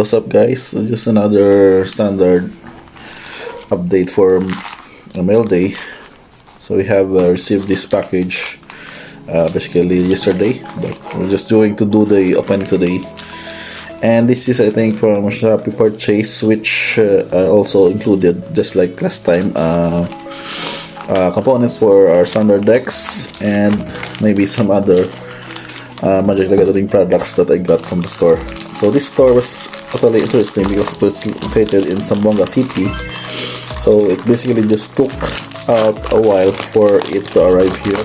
what's up guys? Just another standard update for mail day. So we have received this package basically yesterday, but we're just going to do the opening today. And this is, I think, from Shopee purchase, which I also included, just like last time, components for our standard decks and maybe some other Magic the Gathering products that I got from the store. So this store was totally interesting because it was located in Zamboanga City. So it basically just took out a while for it to arrive here.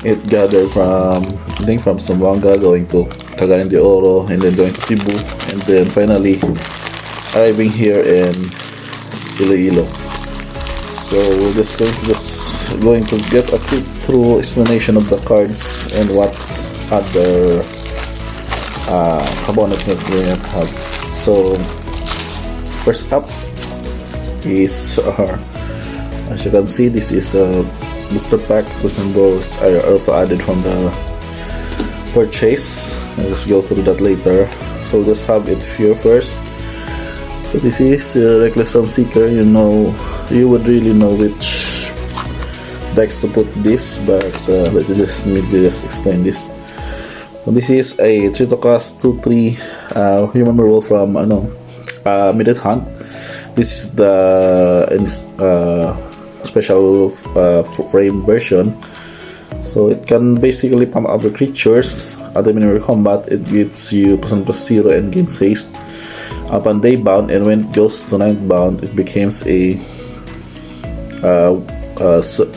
It gathered from, I think, from Zamboanga going to Cagayan de Oro and then going to Cebu and then finally arriving here in Iloilo. So we're just going to get a quick through explanation of the cards and what other components that we have. So first up is our, as you can see, this is a booster pack with symbols I also added from the purchase. I'll just go through that later. So we'll just have it here first. So this is Reckless Storm Seeker. You would really know which decks to put this, but let me just explain this. So this is a 3-to-cast 2/3 human rule from Midnight Hunt. This is the special frame version. So it can basically pump up your creatures at the minimum combat. It gives you +0 and gains haste upon day bound, and when it goes to night bound, it becomes a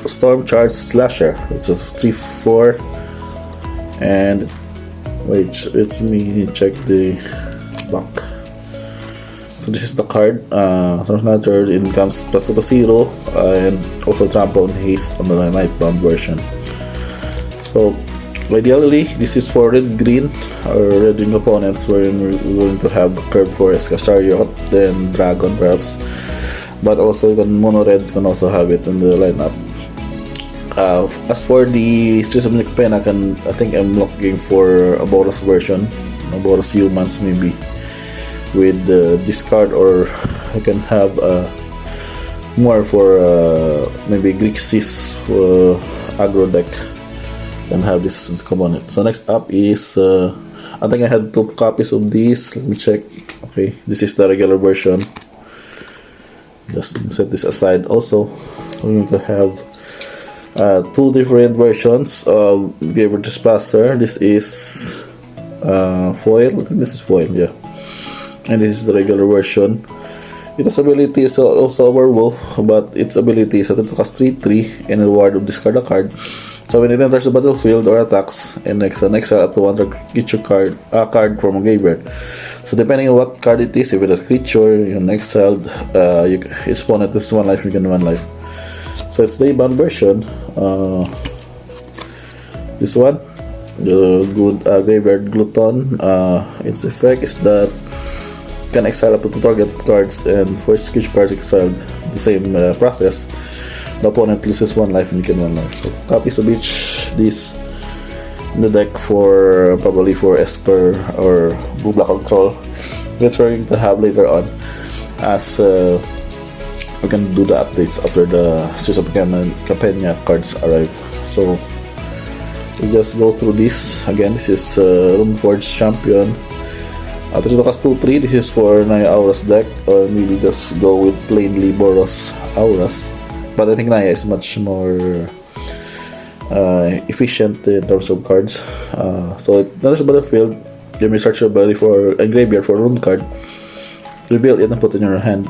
storm charge slasher. It's a 3/4 and wait, let me check the back. So this is the card. Another, it comes +0 and also trample and haste on the nightbound version. So ideally, this is for red green or red green opponents, where we're going to have the curve for Chariot, then Dragon perhaps. But also you can mono red can also have it in the lineup. As for the Streets of New Capenna, I think I'm looking for a bonus version, a bonus humans maybe, with this card, or I can have more for maybe Grixis aggro deck and have this as component. So next up is I think I had 2 copies of this. Let me check. Okay, this is the regular version. Just set this aside. Also, we're going to have 2 different versions of Gamer Trespasser. This is foil. I think this is foil, yeah. And this is the regular version. Its ability is also a werewolf, but its ability is to cast 3/3 and reward of discard a card. So when it enters the battlefield or attacks, and exile up to 1 creature card from a graveyard. So depending on what card it is, if it's a creature, you're exiled, its opponent is 1 life, you get 1 life. So it's the bound version. This one, the good graveyard glutton. Its effect is that you can exile up to 2 target cards, and for each card exiled, the same process. The opponent loses 1 life and you get 1 life. So 2 copies of each this in the deck for probably for Esper or Blue Black Control, which we're going to have later on as we can do the updates after the Streets of New Capenna cards arrive. So we'll just go through this again. This is Runeforge Champion. 3-to-cast 2/3. This is for Naya Auras deck, or maybe just go with plainly Boros Auras. But I think Naya is much more efficient in terms of cards. So it enters the battlefield. You may search your body for a graveyard for a rune card, reveal it and put it in your hand,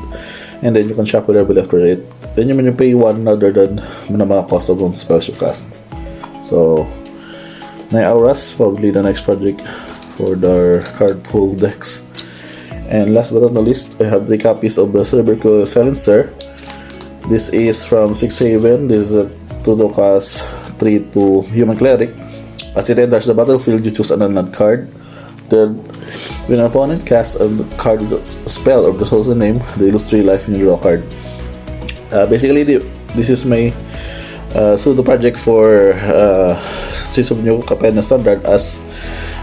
and then you can shuffle your ability after it. Then you may pay 1 other than the cost of rune spells you cast. So Naya Auras, probably the next project for the card pool decks. And last but not the least, I have 3 copies of the Cerebrical Silencer. This is from Six Haven. This is a 2-to-cast 3/2 human cleric. As it enters the battlefield, you choose an unlocked card. Then, when an opponent casts a card with a spell or the soul's name, they lose 3 life and you draw a card. Basically, this is my pseudo project for Streets of New Capenna Standard, as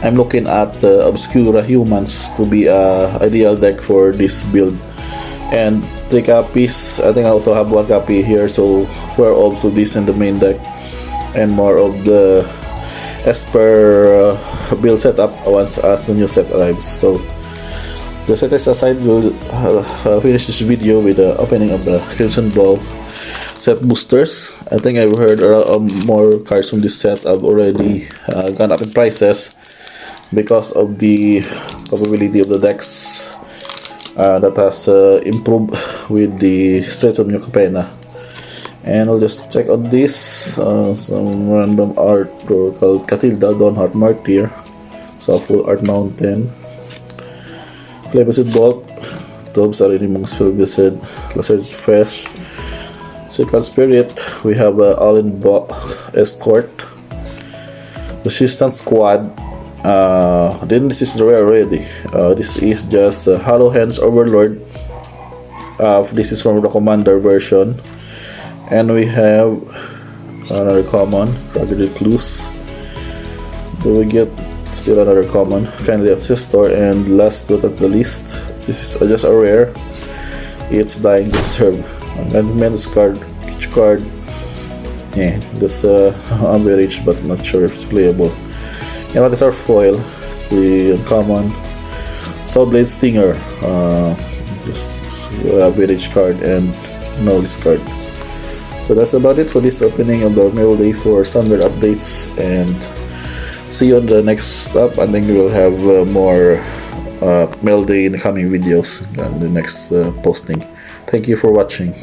I'm looking at Obscura Humans to be a ideal deck for this build. And 3 copies, I think I also have 1 copy here, so 4 also this in the main deck, and more of the Esper build setup once as the new set arrives. So the set is aside, we'll finish this video with the opening of the Crimson Ball set boosters. I think I've heard more cards from this set have already gone up in prices because of the capability of the decks that has improved with the Streets of New Capenna. And I'll just check on this, some random art called Catilda, Dawnheart Martyr, so full art mountain, Plebiscite Bolt, Tobes Arinimong Spell Wizard, Lacerda Fresh, Second Spirit. We have Allen Escort, Resistance Squad. Then this is rare already. This is just Hollow Hands Overlord. This is from the Commander version. And we have another common, Rugged Recluse. Do we get still another common, Kindly Ancestor, and last but not the least, this is just a rare. It's Dying to Serve. Amendments card, each card. Yeah, that's average, but not sure if it's playable. And what is our foil? It's the uncommon Sawblade Stinger. Just average card and no discard. So that's about it for this opening of the mail day for standard updates, and see you on the next stop. I think we'll have more mail day in the coming videos and the next posting. Thank you for watching.